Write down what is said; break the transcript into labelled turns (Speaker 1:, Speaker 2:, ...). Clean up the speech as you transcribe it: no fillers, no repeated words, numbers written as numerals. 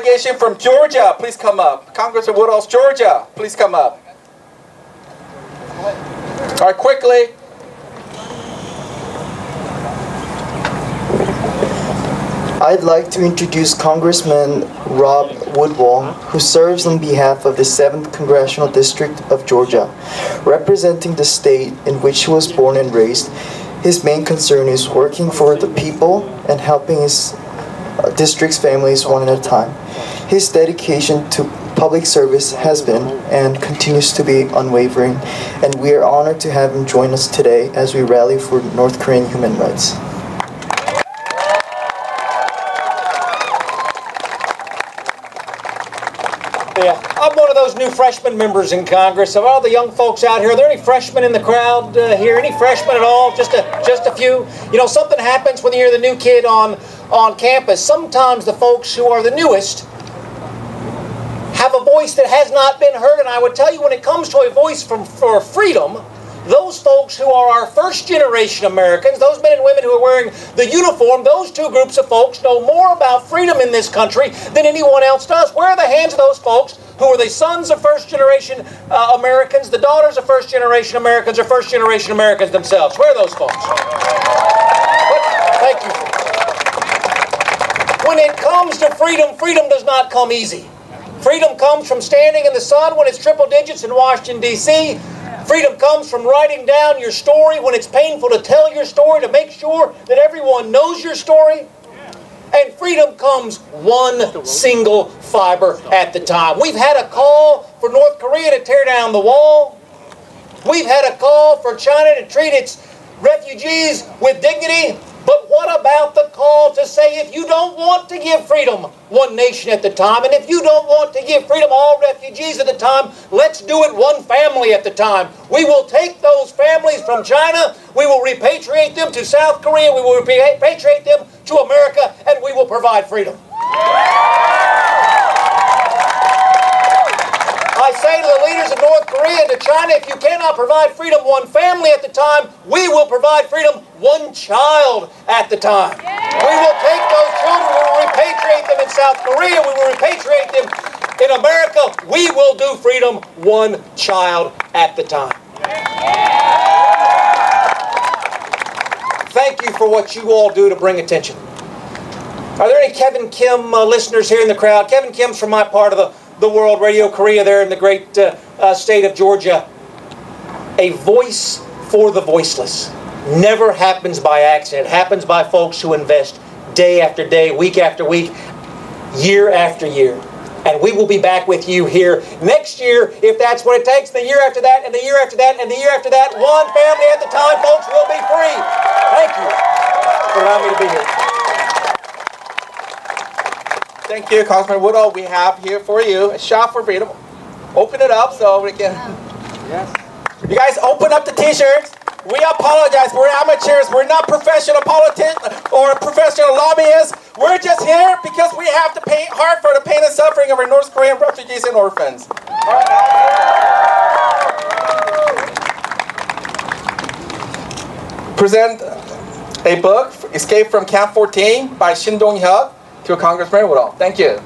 Speaker 1: delegation from Georgia, please come up. Congressman Woodall's Georgia, please come up. All right, quickly.
Speaker 2: I'd like to introduce Congressman Rob Woodall, who serves on behalf of the 7th Congressional District of Georgia. Representing the state in which he was born and raised, his main concern is working for the people and helping his district's families one at a time. His dedication to public service has been and continues to be unwavering, and we are honored to have him join us today as we rally for North Korean human rights.
Speaker 3: Yeah, I'm one of those new freshman members in Congress. Of all the young folks out here, are there any freshmen in the crowd here? Any freshmen at all? Just a few? You know, something happens when you're the new kid on campus. Sometimes the folks who are the newest have a voice that has not been heard, and I would tell you, when it comes to a voice for freedom, those folks who are our first-generation Americans, those men and women who are wearing the uniform, those two groups of folks know more about freedom in this country than anyone else does. Where are the hands of those folks who are the sons of first-generation Americans, the daughters of first-generation Americans, or first-generation Americans themselves? Where are those folks? Thank you. When it comes to freedom, freedom does not come easy. Freedom comes from standing in the sun when it's triple digits in Washington, D.C., freedom comes from writing down your story when it's painful to tell your story, to make sure that everyone knows your story. And freedom comes one single fiber at the time. We've had a call for North Korea to tear down the wall. We've had a call for China to treat its refugees with dignity. But what about the call to say, if you don't want to give freedom one nation at the time, and if you don't want to give freedom all refugees at the time, let's do it one family at the time. We will take those families from China, we will repatriate them to South Korea, we will repatriate them to America, and we will provide freedom. I say to the leaders of North Korea and to China, if you cannot provide freedom one family at the time, we will provide freedom one child at the time. We will take those children, we will repatriate them in South Korea, we will repatriate them in America. We will do freedom one child at the time. Thank you for what you all do to bring attention. Are there any Kevin Kim listeners here in the crowd? Kevin Kim's from my part of the world, Radio Korea, there in the great state of Georgia. A voice for the voiceless never happens by accident. It happens by folks who invest day after day, week after week, year after year. And we will be back with you here next year, if that's what it takes, the year after that, and the year after that, and the year after that. One family at the time, folks, will be free. Thank you for allowing me to be here.
Speaker 1: Thank you, Congressman Woodall. We have here for you a shop for freedom. Open it up so we can... Yes. You guys open up the t-shirts. We apologize. We're amateurs. We're not professional politicians or professional lobbyists. We're just here because we have to pay hard for the pain and suffering of our North Korean refugees and orphans. All right. Present a book, Escape from Camp 14 by Shin Dong-hyuk, to Congressman Woodall. Thank you.